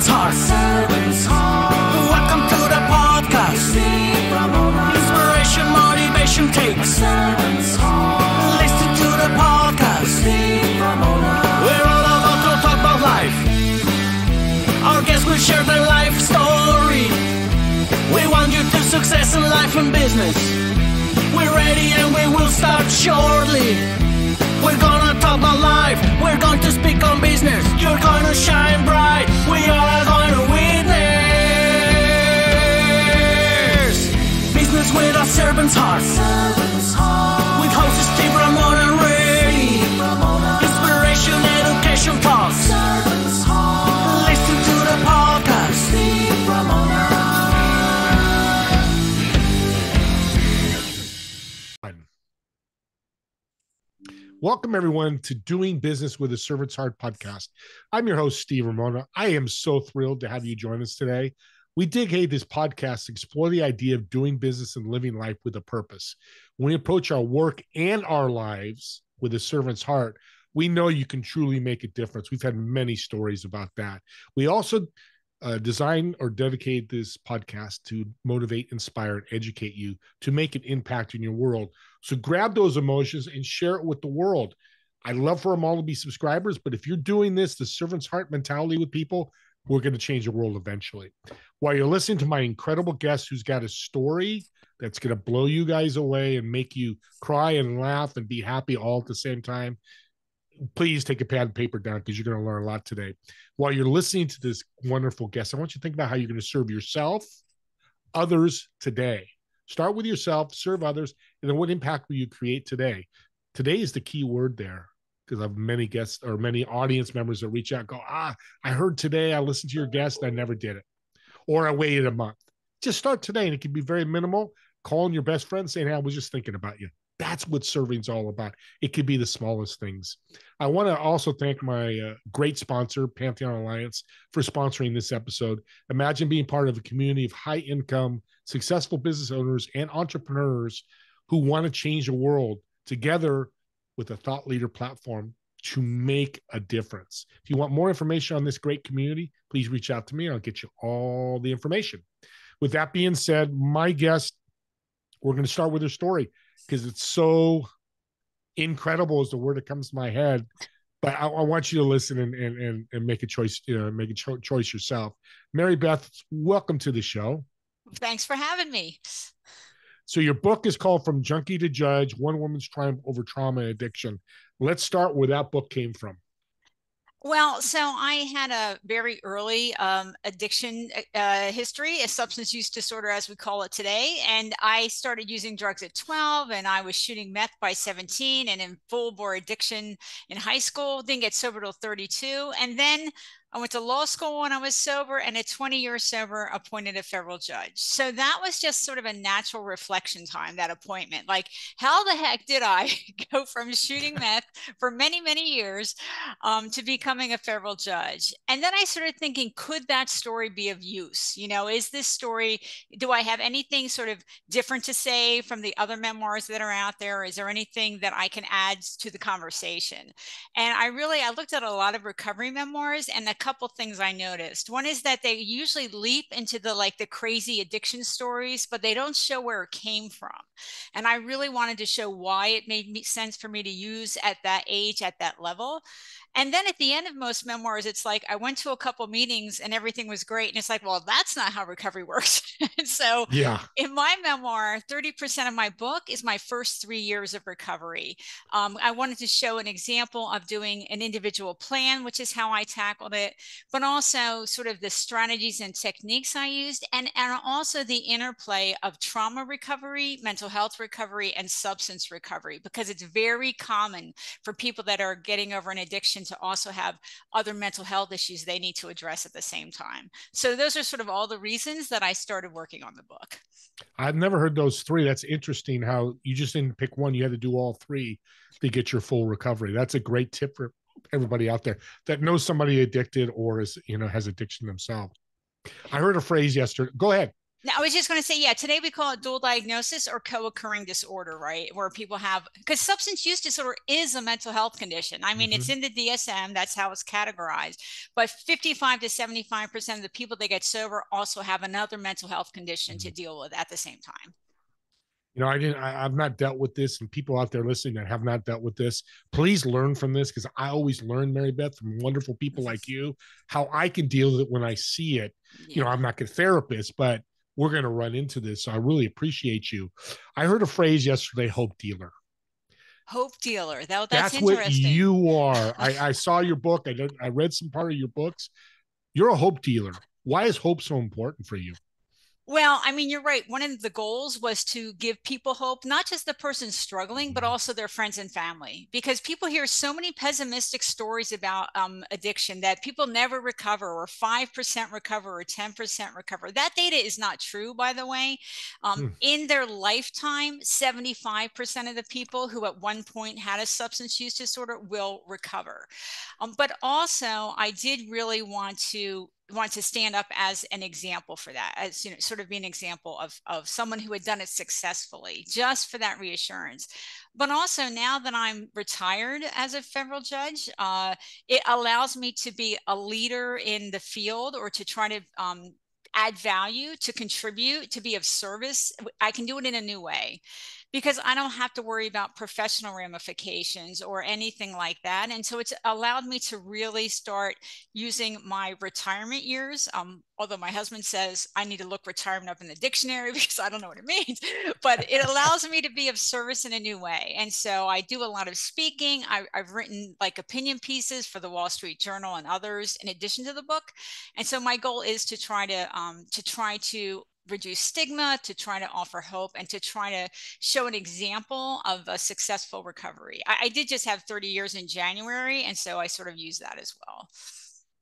servant's heart. Welcome to the podcast. Inspiration, motivation takes. Listen to the podcast. We're all about to talk about life. Our guests will share their life story. We want you to success in life and business. We're ready and we will start shortly. We're gonna talk about life. We're going to speak on business. You're gonna shine bright. We are going to witness business with a servant's heart. With hosts Steve, Ramona, and Ray. Inspiration, education talks. Listen to the podcast. Welcome, everyone, to Doing Business with a Servant's Heart podcast. I'm your host, Steve Ramona. I am so thrilled to have you join us today. We dig this podcast to explore the idea of doing business and living life with a purpose. When we approach our work and our lives with a servant's heart, we know you can truly make a difference. We've had many stories about that. We also design or dedicate this podcast to motivate, inspire, and educate you to make an impact in your world. So grab those emotions and share it with the world. I'd love for them all to be subscribers, but if you're doing this, the servant's heart mentality with people, we're going to change the world eventually. While you're listening to my incredible guest who's got a story that's going to blow you guys away and make you cry and laugh and be happy all at the same time, please take a pad and paper down because you're going to learn a lot today. While you're listening to this wonderful guest, I want you to think about how you're going to serve yourself, others today. Start with yourself, serve others, and then what impact will you create today? Today is the key word there, because I have many guests or many audience members that reach out and go, I heard today, I listened to your guest, and I never did it. Or I waited a month. Just start today, and it can be very minimal. Calling your best friend saying, hey, I was just thinking about you. That's what serving's all about. It could be the smallest things. I want to also thank my great sponsor, Pantheon Alliance, for sponsoring this episode. Imagine being part of a community of high-income, successful business owners and entrepreneurs who want to change the world together with a thought leader platform to make a difference. If you want more information on this great community, please reach out to me. I'll get you all the information. With that being said, my guest, we're going to start with her story, because it's so incredible is the word that comes to my head. But I want you to listen and make a choice, make a choice yourself. Mary Beth, welcome to the show. Thanks for having me. So your book is called From Junkie to Judge, One Woman's Triumph Over Trauma and Addiction. Let's start where that book came from. Well, so I had a very early addiction history, a substance use disorder, as we call it today. And I started using drugs at 12, and I was shooting meth by 17 and in full bore addiction in high school. Didn't get sober till 32. And then I went to law school when I was sober, and at 20 years sober, appointed a federal judge. So that was just sort of a natural reflection time, that appointment. Like, how the heck did I go from shooting meth for many, many years to becoming a federal judge? And then I started thinking, could that story be of use? Is this story, do I have anything sort of different to say from the other memoirs that are out there? Is there anything that I can add to the conversation? And I looked at a lot of recovery memoirs, and a couple things I noticed. One is that they usually leap into the crazy addiction stories, but they don't show where it came from. And I really wanted to show why it made sense for me to use at that age, at that level. And then at the end of most memoirs, it's like, I went to a couple meetings and everything was great. And it's like, well, that's not how recovery works. So yeah. In my memoir, 30% of my book is my first 3 years of recovery. I wanted to show an example of doing an individual plan, which is how I tackled it, but also sort of the strategies and techniques I used, and also the interplay of trauma recovery, mental health recovery, and substance recovery, because it's very common for people that are getting over an addiction to also have other mental health issues they need to address at the same time. So those are sort of all the reasons that I started working on the book. I've never heard those three. That's interesting how you just didn't pick one. You had to do all three to get your full recovery. That's a great tip for everybody out there that knows somebody addicted or is, has addiction themselves. I heard a phrase yesterday. Go ahead. Now, I was just going to say, yeah, today we call it dual diagnosis or co-occurring disorder, right? Where people have, because substance use disorder is a mental health condition. I mean, it's in the DSM, that's how it's categorized. But 55 to 75% of the people that get sober also have another mental health condition to deal with at the same time. You know, I've not dealt with this, and people out there listening that have not dealt with this, please learn from this, because I always learn, Mary Beth, from wonderful people like you, how I can deal with it when I see it. You know, I'm not a therapist, but we're going to run into this. So I really appreciate you. I heard a phrase yesterday, hope dealer. Hope dealer. That's That's what interesting. you are. I saw your book. I read some part of your books. You're a hope dealer. Why is hope so important for you? Well, I mean, you're right. One of the goals was to give people hope, not just the person struggling, but also their friends and family, because people hear so many pessimistic stories about addiction that people never recover, or 5% recover, or 10% recover. That data is not true, by the way. In their lifetime, 75% of the people who at one point had a substance use disorder will recover. But also, I did really want to stand up as an example for that, as, you know, sort of be an example of someone who had done it successfully, just for that reassurance. But also, now that I'm retired as a federal judge, it allows me to be a leader in the field, or to try to add value, to contribute, to be of service. I can do it in a new way, because I don't have to worry about professional ramifications or anything like that. And so it's allowed me to really start using my retirement years. Although my husband says I need to look retirement up in the dictionary because I don't know what it means, but it allows me to be of service in a new way. And so I do a lot of speaking. I've written like opinion pieces for the Wall Street Journal and others in addition to the book. And so my goal is to try to reduce stigma, to try to offer hope, and to try to show an example of a successful recovery. I did just have 30 years in January, and so I sort of use that as well.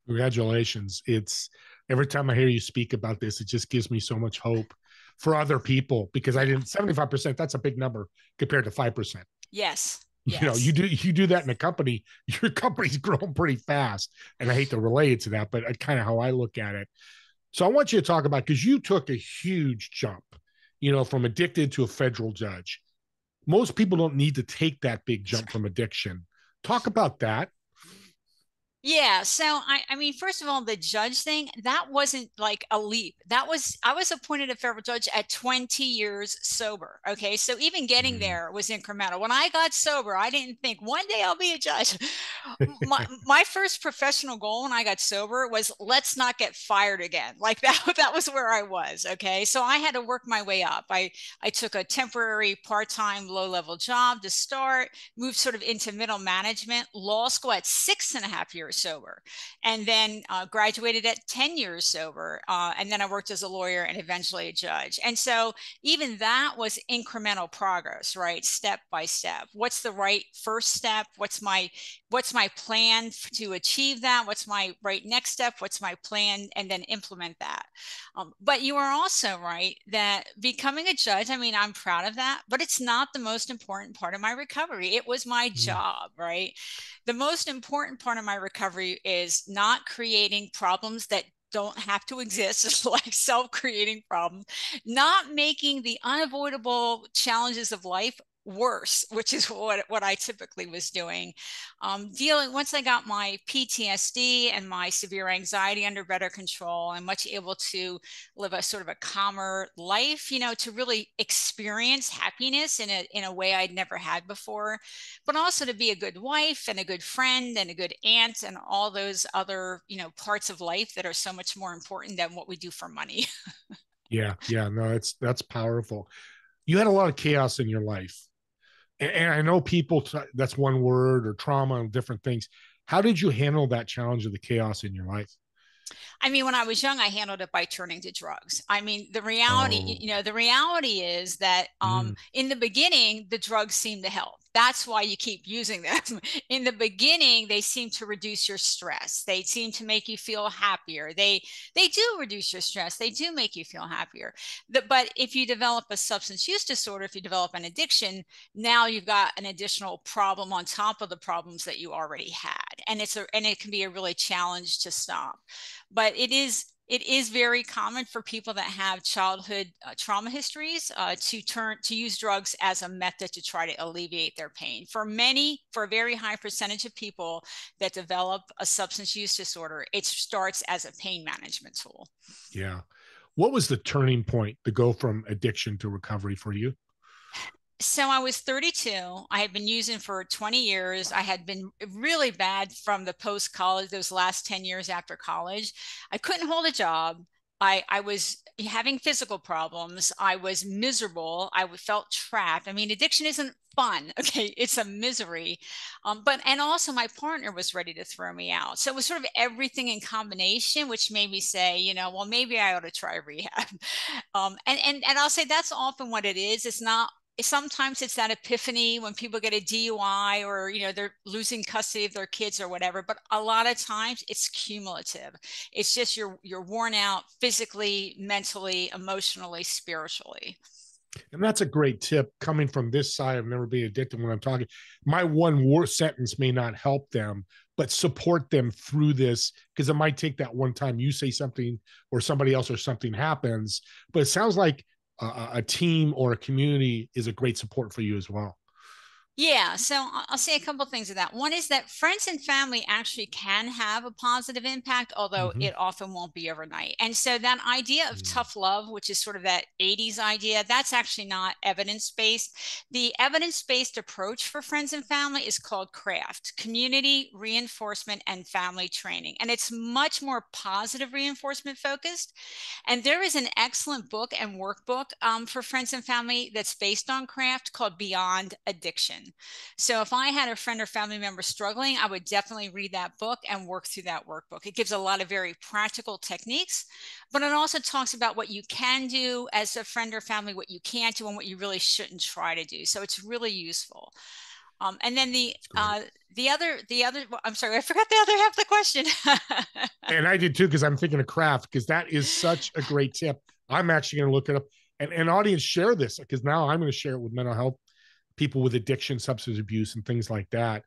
Congratulations. It's every time I hear you speak about this, it just gives me so much hope for other people, because I didn't 75%, that's a big number compared to 5%. Yes. You know, you do that in a company, your company's growing pretty fast. And I hate to relate it to that, but kind of how I look at it. So I want you to talk about, because you took a huge jump, you know, from addicted to a federal judge. Most people don't need to take that big jump from addiction. Talk about that. Yeah. So I mean, first of all, the judge thing, that wasn't like a leap. I was appointed a federal judge at 20 years sober. Okay. So even getting there was incremental. When I got sober, I didn't think one day I'll be a judge. My first professional goal when I got sober was, let's not get fired again. Like that was where I was. Okay. So I had to work my way up. I took a temporary part-time low-level job to start, moved sort of into middle management, law school at 6.5 years sober, and then graduated at 10 years sober. And then I worked as a lawyer and eventually a judge. And so even that was incremental progress, right? Step by step. What's the right first step? What's my plan to achieve that? What's my right next step? What's my plan? And then implement that. But you are also right that becoming a judge, I mean, I'm proud of that, but it's not the most important part of my recovery. It was my job, right? The most important part of my recovery is not creating problems that don't have to exist, like self-creating problems, not making the unavoidable challenges of life worse, which is what I typically was doing. Once I got my PTSD and my severe anxiety under better control, I'm much able to live a sort of a calmer life, you know, to really experience happiness in a way I'd never had before, but also to be a good wife and a good friend and a good aunt and all those other, you know, parts of life that are so much more important than what we do for money. Yeah. No, that's powerful. You had a lot of chaos in your life. And I know people, that's one word, or trauma and different things. How did you handle that challenge of the chaos in your life? I mean, when I was young, I handled it by turning to drugs. I mean, the reality, you know, the reality is that in the beginning, the drugs seem to help. That's why you keep using them. In the beginning, they seem to reduce your stress. They seem to make you feel happier. They do reduce your stress. They do make you feel happier. But if you develop a substance use disorder, if you develop an addiction, now you've got an additional problem on top of the problems that you already had, and it can be a really challenge to stop. But it is it is very common for people that have childhood trauma histories to use drugs as a method to try to alleviate their pain. For a very high percentage of people that develop a substance use disorder, it starts as a pain management tool. Yeah. What was the turning point to go from addiction to recovery for you? So I was 32. I had been using for 20 years. I had been really bad from the post-college, those last 10 years after college. I couldn't hold a job. I was having physical problems. I was miserable. I felt trapped. I mean, addiction isn't fun. Okay. It's a misery. And also my partner was ready to throw me out. So it was sort of everything in combination, which made me say, well, maybe I ought to try rehab. And I'll say that's often what it is. It's not, sometimes it's that epiphany when people get a DUI or, they're losing custody of their kids or whatever, but a lot of times it's cumulative. It's just you're worn out physically, mentally, emotionally, spiritually. And that's a great tip coming from this side of never being addicted. When I'm talking, my one word sentence may not help them, but support them through this, because it might take that one time you say something or somebody else or something happens. But it sounds like a team or a community is a great support for you as well. Yeah, so I'll say a couple of things of that. One is that friends and family actually can have a positive impact, although Mm-hmm. it often won't be overnight. And so that idea of tough love, which is sort of that 80s idea, that's actually not evidence-based. The evidence-based approach for friends and family is called CRAFT, Community Reinforcement and Family Training. And it's much more positive reinforcement focused. And there is an excellent book and workbook for friends and family that's based on CRAFT called Beyond Addiction. So if I had a friend or family member struggling, I would definitely read that book and work through that workbook. It gives a lot of very practical techniques, but it also talks about what you can do as a friend or family, what you can't do, and what you really shouldn't try to do. So it's really useful. And then the other, I'm sorry, I forgot the other half of the question. And I did too, because I'm thinking of craft, because that is such a great tip. I'm actually going to look it up, and audience, share this, because now I'm going to share it with mental health people with addiction, substance abuse, and things like that.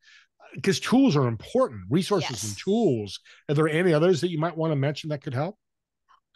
Because tools are important, resources and tools. Are there any others that you might want to mention that could help?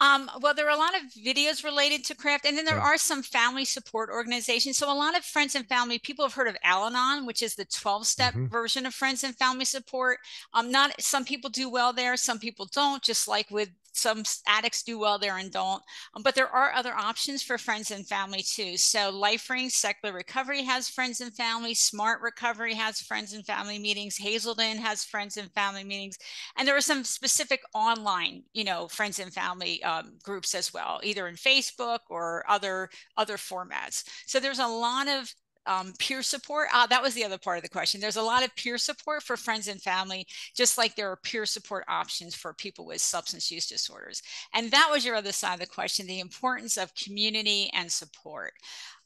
Well, there are a lot of videos related to craft, and then there are some family support organizations. So a lot of friends and family, people have heard of Al-Anon, which is the 12-step version of friends and family support. Not some people do well there, some people don't, just like with some addicts do well there and don't. But there are other options for friends and family too. So LifeRings Secular Recovery has friends and family. Smart Recovery has friends and family meetings. Hazelden has friends and family meetings. And there are some specific online, friends and family groups as well, either in Facebook or other formats. So there's a lot of peer support. That was the other part of the question. There's a lot of peer support for friends and family, just like there are peer support options for people with substance use disorders. And that was your other side of the question, the importance of community and support.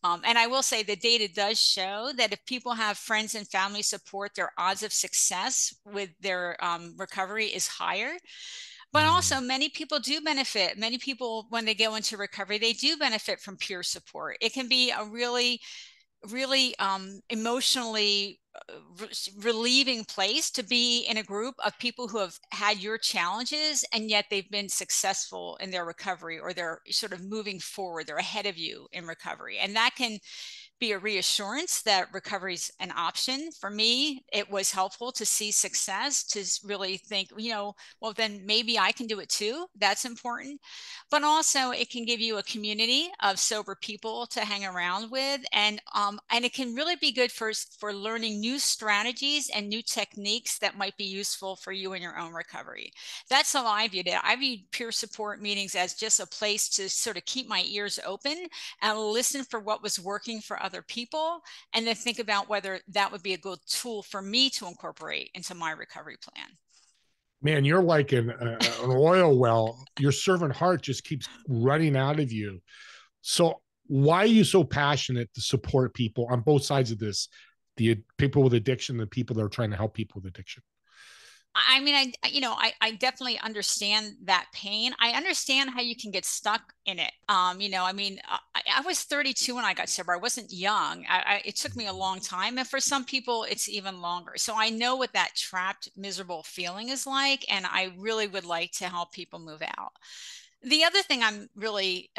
And I will say the data does show that if people have friends and family support, their odds of success with their recovery is higher. But also many people do benefit. Many people, when they go into recovery, they do benefit from peer support. It can be a really emotionally relieving place to be in a group of people who have had your challenges and yet they've been successful in their recovery, or they're sort of moving forward, they're ahead of you in recovery. And that can be a reassurance that recovery is an option. For me, it was helpful to see success, to really think, well, then maybe I can do it too. That's important. But also it can give you a community of sober people to hang around with. And it can really be good for learning new strategies and new techniques that might be useful for you in your own recovery. That's how I viewed it. I viewed peer support meetings as just a place to sort of keep my ears open and listen for what was working for other people, and then think about whether that would be a good tool for me to incorporate into my recovery plan. Man, you're like an oil well. Your servant heart just keeps running out of you. So why are you so passionate to support people on both sides of this? The people with addiction, the people that are trying to help people with addiction. I mean, I definitely understand that pain. I understand how you can get stuck in it. I was 32 when I got sober. I wasn't young. It took me a long time. And for some people, it's even longer. So I know what that trapped, miserable feeling is like. And I really would like to help people move out. The other thing I'm really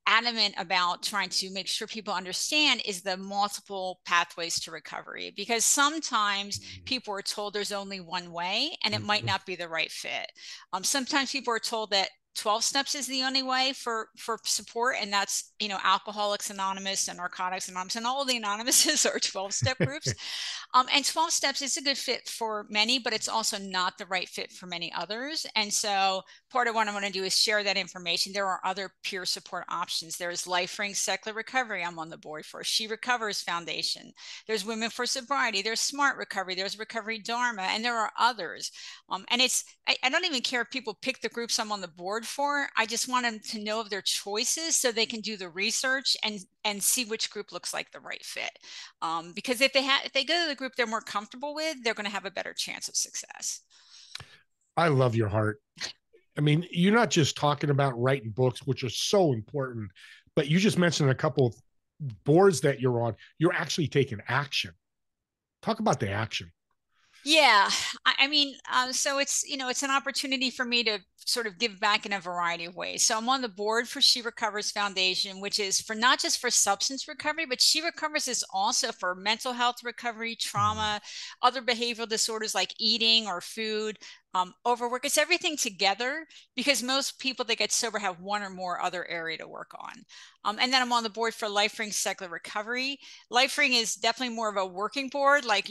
adamant about trying to make sure people understand is the multiple pathways to recovery, because sometimes people are told there's only one way and it might not be the right fit. Sometimes people are told that 12 steps is the only way for support, and that's, Alcoholics Anonymous and Narcotics Anonymous and all the anonymouses are 12-step groups. And 12 steps is a good fit for many, but it's also not the right fit for many others. And so part of what I'm going to do is share that information. There are other peer support options. There's LifeRings Secular Recovery I'm on the board for, SheRecovers Foundation. There's Women for Sobriety. There's Smart Recovery. There's Recovery Dharma, and there are others. And I don't even care if people pick the groups I'm on the board for. I just want them to know of their choices so they can do the research and see which group looks like the right fit. Because if they go to the group they're more comfortable with, they're going to have a better chance of success. I love your heart. I mean, you're not just talking about writing books, which are so important, but you just mentioned a couple of boards that you're on. You're actually taking action. Talk about the action. Yeah, I mean, so it's an opportunity for me to sort of give back in a variety of ways. So I'm on the board for SheRecovers Foundation, which is for not just for substance recovery, but SheRecovers is also for mental health recovery, trauma, other behavioral disorders like eating or food, overwork. It's everything together, because most people that get sober have one or more other area to work on. And then I'm on the board for LifeRings Secular Recovery. LifeRing is definitely more of a working board. Like,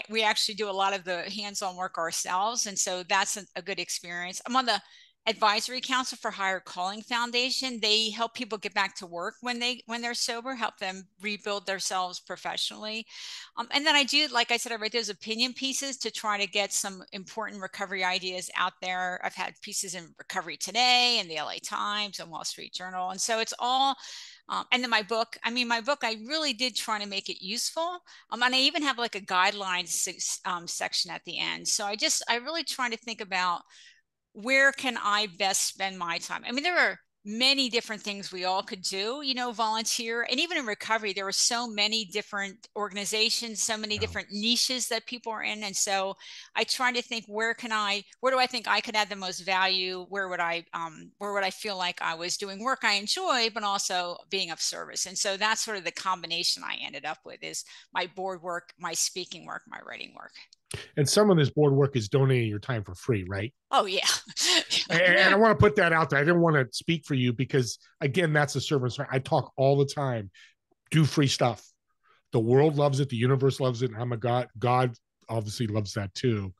we actually do a lot of the hands-on work ourselves. And so that's a good experience. I'm on the Advisory Council for Higher Calling Foundation. They help people get back to work when they're sober, help them rebuild themselves professionally. And then I do, like I said, I write those opinion pieces to try to get some important recovery ideas out there. I've had pieces in Recovery Today and the LA Times and Wall Street Journal. And so it's all, and then my book, I really did try to make it useful. And I even have like a guidelines section at the end. So I really try to think about, where can I best spend my time? I mean, there are many different things we all could do, volunteer. And even in recovery, there are so many different organizations, so many different niches that people are in. And so I try to think, where do I think I could add the most value? Where would I feel like I was doing work I enjoy, but also being of service? And so that's sort of the combination I ended up with, is my board work, my speaking work, my writing work. And some of this board work is donating your time for free, right? Oh, yeah. And I want to put that out there. I didn't want to speak for you because, again, that's a servant's right. I talk all the time. Do free stuff. The world loves it. The universe loves it. I'm a God. God obviously loves that too.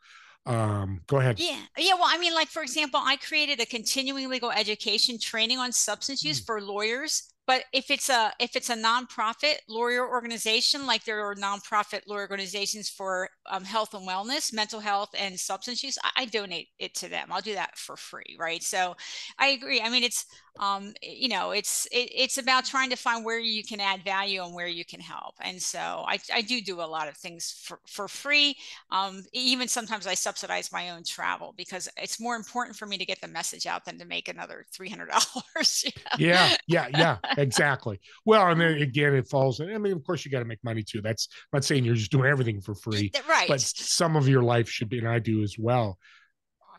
Go ahead. Yeah. Well, I mean, like, for example, I created a continuing legal education training on substance use for lawyers. But if it's a nonprofit lawyer organization, like there are nonprofit lawyer organizations for health and wellness, mental health, and substance use, I donate it to them. I'll do that for free, right? So I agree. I mean, it's it's about trying to find where you can add value and where you can help. And so I do a lot of things for free. Even sometimes I subsidize my own travel, because it's more important for me to get the message out than to make another $300. Yeah, exactly. Well, and then again, it falls. I mean, of course, you got to make money too. I'm not saying you're just doing everything for free, right? But some of your life should be, and I do as well.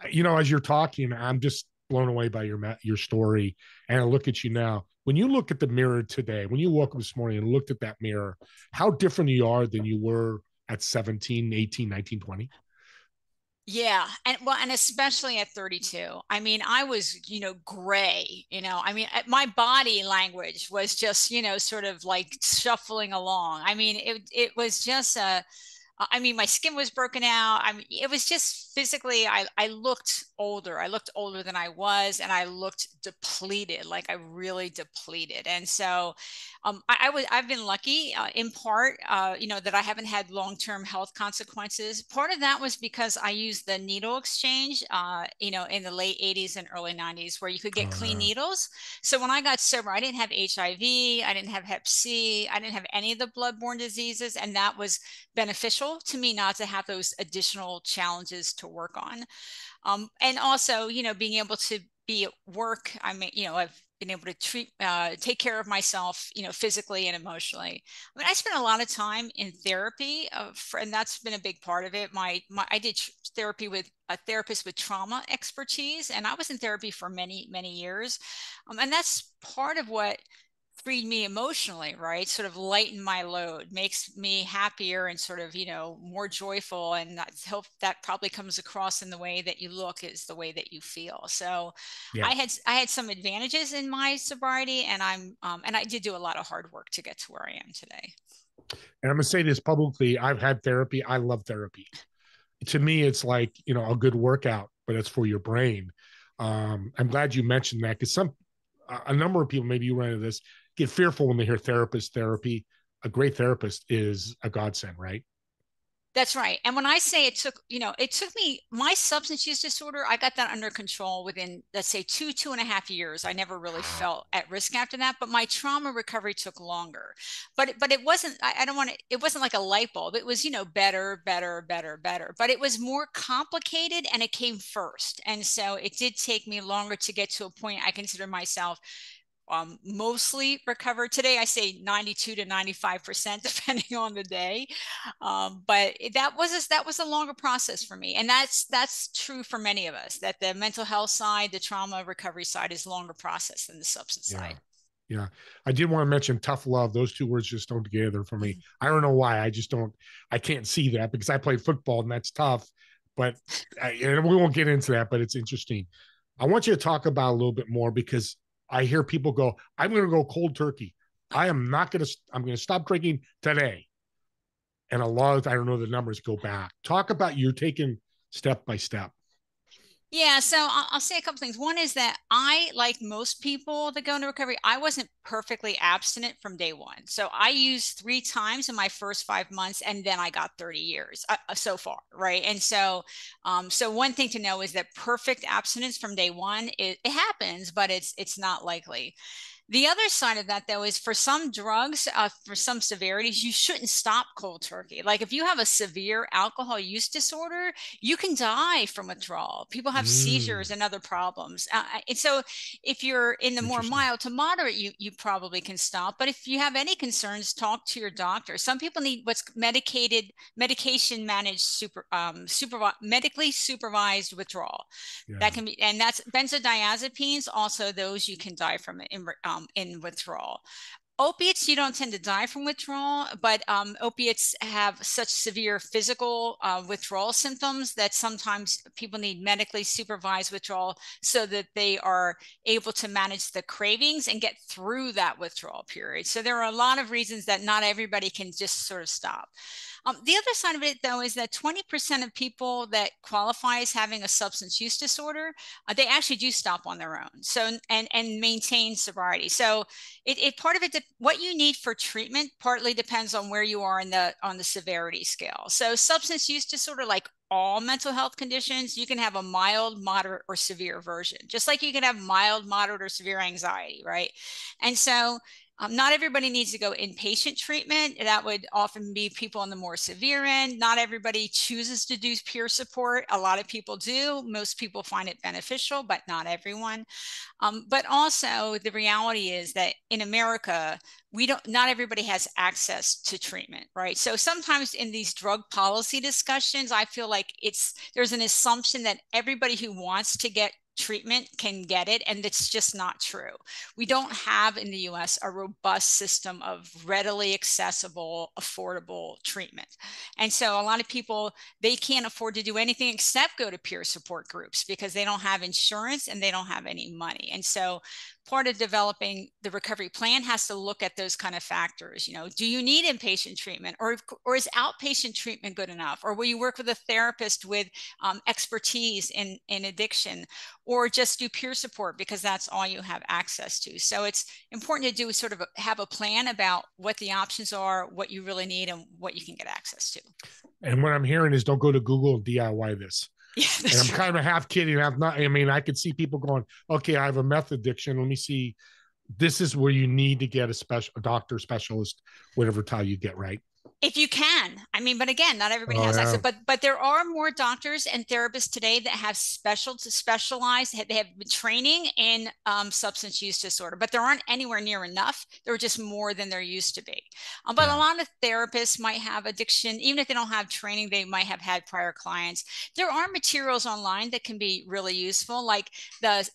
As you're talking, I'm just blown away by your story. And I look at you now. When you look at the mirror today, when you woke up this morning and looked at that mirror, how different you are than you were at 17, 18, 19, 20? Yeah. And especially at 32. I mean, I was, gray, I mean, my body language was just, sort of like shuffling along. I mean, it was just my skin was broken out. I mean, it was just physically, I looked older. I looked older than I was, and I looked depleted, like I really depleted. And so I've been lucky in part, that I haven't had long-term health consequences. Part of that was because I used the needle exchange, in the late 80s and early 90s, where you could get clean needles. So when I got sober, I didn't have HIV, I didn't have Hep C, I didn't have any of the bloodborne diseases. And that was beneficial to me, not to have those additional challenges to work on. And also, being able to be at work. I mean, I've been able to take care of myself, physically and emotionally. I mean, I spent a lot of time in therapy, and that's been a big part of it. I did therapy with a therapist with trauma expertise, and I was in therapy for many, many years. And that's part of what freed me emotionally, right? Sort of lighten my load, makes me happier and sort of, more joyful. And I hope that probably comes across in the way that you look is the way that you feel. So Yeah. I had some advantages in my sobriety, and and I did do a lot of hard work to get to where I am today. And I'm going to say this publicly. I've had therapy. I love therapy. To me, it's like, a good workout, but it's for your brain. I'm glad you mentioned that, because a number of people, maybe you run into this, get fearful when they hear therapy. A great therapist is a godsend, right? That's right. And when I say it took me, my substance use disorder, I got that under control within, let's say, 2.5 years. I never really felt at risk after that, but my trauma recovery took longer. But it wasn't, it wasn't like a light bulb. It was, better. But it was more complicated, and it came first. And so it did take me longer to get to a point I consider myself mostly recovered. Today I say 92 to 95%, depending on the day. But that was a longer process for me. And that's true for many of us, that the mental health side, the trauma recovery side, is a longer process than the substance side. Yeah. I did want to mention tough love. Those two words just don't get together for me. I don't know why. I can't see that, because I played football and that's tough, but and we won't get into that, but it's interesting. I want you to talk about a little bit more, because I hear people go, I'm going to go cold turkey. I'm going to stop drinking today. And a lot of, I don't know, the numbers go back. Talk about you're taking step by step. Yeah, so I'll say a couple things. One is that I, like most people that go into recovery, I wasn't perfectly abstinent from day one. So I used 3 times in my first 5 months, and then I got 30 years so far, right? And so, so one thing to know is that perfect abstinence from day one, it happens, but it's not likely. The other side of that, though, is for some drugs, for some severities, you shouldn't stop cold turkey. Like if you have a severe alcohol use disorder, you can die from withdrawal. People have seizures and other problems. And so if you're in the more mild to moderate, you probably can stop. But if you have any concerns, talk to your doctor. Some people need what's medication managed medically supervised withdrawal. Yeah. That can be, and that's benzodiazepines. Also, those you can die from in withdrawal. Opiates, you don't tend to die from withdrawal, but opiates have such severe physical withdrawal symptoms that sometimes people need medically supervised withdrawal so that they are able to manage the cravings and get through that withdrawal period. So there are a lot of reasons that not everybody can just sort of stop. The other side of it, though, is that 20% of people that qualify as having a substance use disorder, they actually do stop on their own. So and maintain sobriety. So it part of it, what you need for treatment partly depends on where you are on the severity scale. So substance use disorder, like all mental health conditions, you can have a mild, moderate, or severe version, just like you can have mild, moderate, or severe anxiety, right? And so not everybody needs to go inpatient treatment. That would often be people on the more severe end. Not everybody chooses to do peer support. A lot of people do. Most people find it beneficial, but not everyone. But also the reality is that in America, not everybody has access to treatment, right? So sometimes in these drug policy discussions, I feel like there's an assumption that everybody who wants to get treatment can get it, and it's just not true. We don't have in the US a robust system of readily accessible, affordable treatment. And so a lot of people, they can't afford to do anything except go to peer support groups because they don't have insurance and they don't have any money. And so part of developing the recovery plan has to look at those kind of factors. Do you need inpatient treatment, or is outpatient treatment good enough? Or will you work with a therapist with expertise in addiction, or just do peer support because that's all you have access to? So it's important to do sort of have a plan about what the options are, what you really need, and what you can get access to. And what I'm hearing is don't go to Google and DIY this. Yeah, and I'm kind of half kidding. I could see people going, okay, I have a meth addiction. Let me see. This is where you need to get a doctor, specialist, whatever title you get, right? If you can. I mean, but again, not everybody has access. But there are more doctors and therapists today that have specialized. They have training in substance use disorder, but there aren't anywhere near enough. There are just more than there used to be. But a lot of therapists might have addiction, even if they don't have training. They might have had prior clients. There are materials online that can be really useful, like the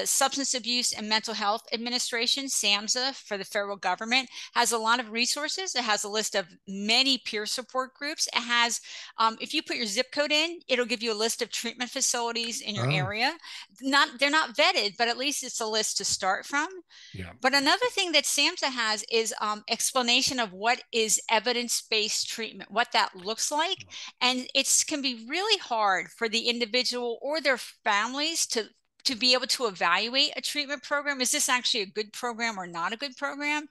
Substance Abuse and Mental Health Administration, SAMHSA, for the federal government, has a lot of resources. It has a list of many peer support groups. It has, if you put your zip code in, it'll give you a list of treatment facilities in your area. They're not vetted, but at least it's a list to start from. Yeah. But another thing that SAMHSA has is explanation of what is evidence-based treatment, what that looks like. And it can be really hard for the individual or their families to be able to evaluate a treatment program. Is this actually a good program or not a good program?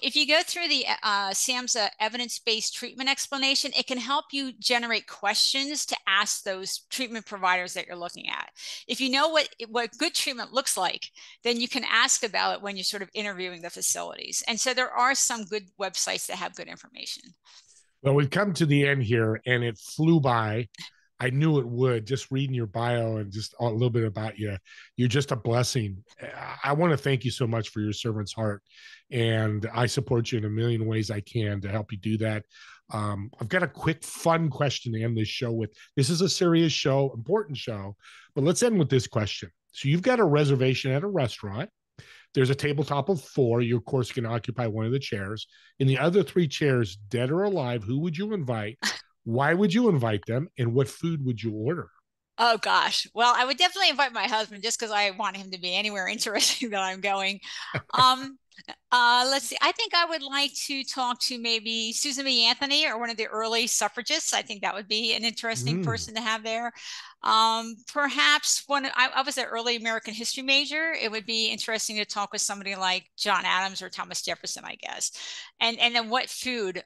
If you go through the SAMHSA evidence-based treatment explanation, it can help you generate questions to ask those treatment providers that you're looking at. If you know what good treatment looks like, then you can ask about it when you're sort of interviewing the facilities. And so there are some good websites that have good information. Well, we've come to the end here, and it flew by. I knew it would, just reading your bio and just a little bit about you. You're just a blessing. I want to thank you so much for your servant's heart. And I support you in a million ways I can to help you do that. I've got a quick, fun question to end this show with. This is a serious show, important show, but let's end with this question. So you've got a reservation at a restaurant. There's a tabletop of 4. You, of course, can occupy one of the chairs. In the other 3 chairs, dead or alive, who would you invite? Why would you invite them, and what food would you order? Oh, gosh. Well, I would definitely invite my husband just because I want him to be anywhere interesting that I'm going. Let's see. I think I would like to talk to maybe Susan B. Anthony or one of the early suffragists. I think that would be an interesting person to have there. Perhaps I was an early American history major. It would be interesting to talk with somebody like John Adams or Thomas Jefferson, I guess. And then what food?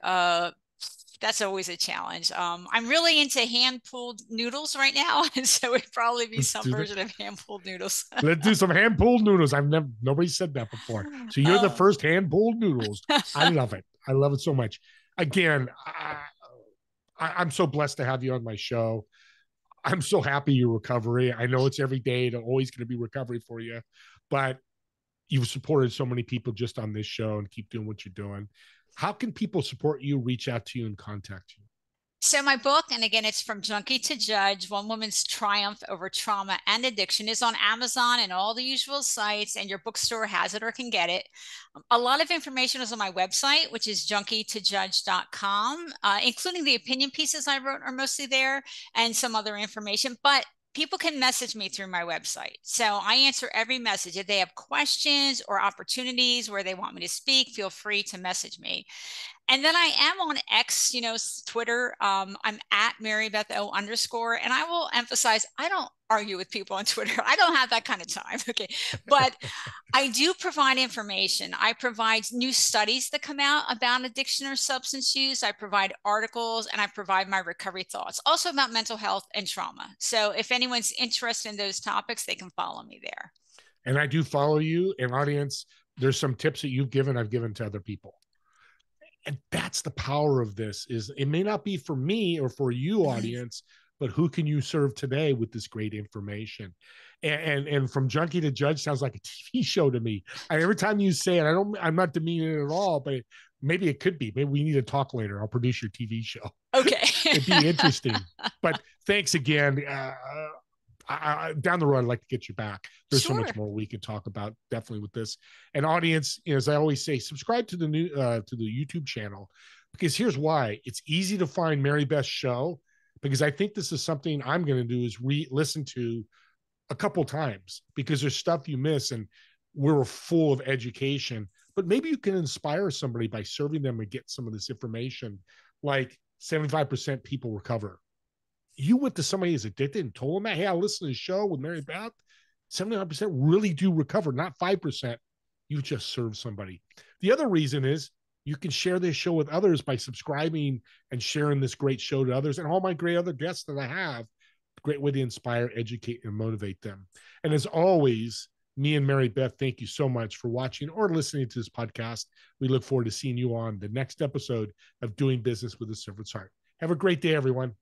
That's always a challenge. I'm really into hand-pulled noodles right now, and so it'd probably be some version of hand-pulled noodles. Let's do some hand-pulled noodles. Nobody said that before. So you're the first hand-pulled noodles. I love it. I love it so much. Again, I'm so blessed to have you on my show. I'm so happy you're recovery. I know it's every day. It's always going to be recovery for you, but you've supported so many people just on this show, and keep doing what you're doing. How can people support you, reach out to you, and contact you? So my book, and again, it's From Junkie to Judge, One Woman's Triumph Over Trauma and Addiction, is on Amazon and all the usual sites, and your bookstore has it or can get it. A lot of information is on my website, which is junkie2judge.com, including the opinion pieces I wrote are mostly there, and some other information. But people can message me through my website. So I answer every message. If they have questions or opportunities where they want me to speak, feel free to message me. And then I am on X, Twitter. I'm at Mary Beth O _. And I will emphasize, I don't argue with people on Twitter. I don't have that kind of time. Okay. But I do provide information. I provide new studies that come out about addiction or substance use. I provide articles, and I provide my recovery thoughts, also about mental health and trauma. So if anyone's interested in those topics, they can follow me there. And I do follow you. And audience, there's some tips that you've given, I've given to other people. And that's the power of this. Is it may not be for me or for you, audience, but who can you serve today with this great information? And From Junkie to Judge sounds like a TV show to me. Every time you say it, I'm not demeaning it at all, but maybe it could be. Maybe we need to talk later. I'll produce your TV show. Okay. It'd be interesting. But thanks again. Down the road, I'd like to get you back. There's so much more we could talk about, definitely, with this. And audience, as I always say, subscribe to the YouTube channel, because here's why. It's easy to find Mary Beth's show, because I think this is something I'm going to do is listen to a couple times, because there's stuff you miss, and we're full of education. But maybe you can inspire somebody by serving them and get some of this information. Like 75% people recover. You went to somebody who's addicted and told them that, hey, I listened to the show with Mary Beth. 75% really do recover, not 5%. You just served somebody. The other reason is you can share this show with others by subscribing and sharing this great show to others, and all my great other guests that I have. Great way to inspire, educate, and motivate them. And as always, Me and Mary Beth, thank you so much for watching or listening to this podcast. We look forward to seeing you on the next episode of Doing Business with a Servant's Heart. Have a great day, everyone.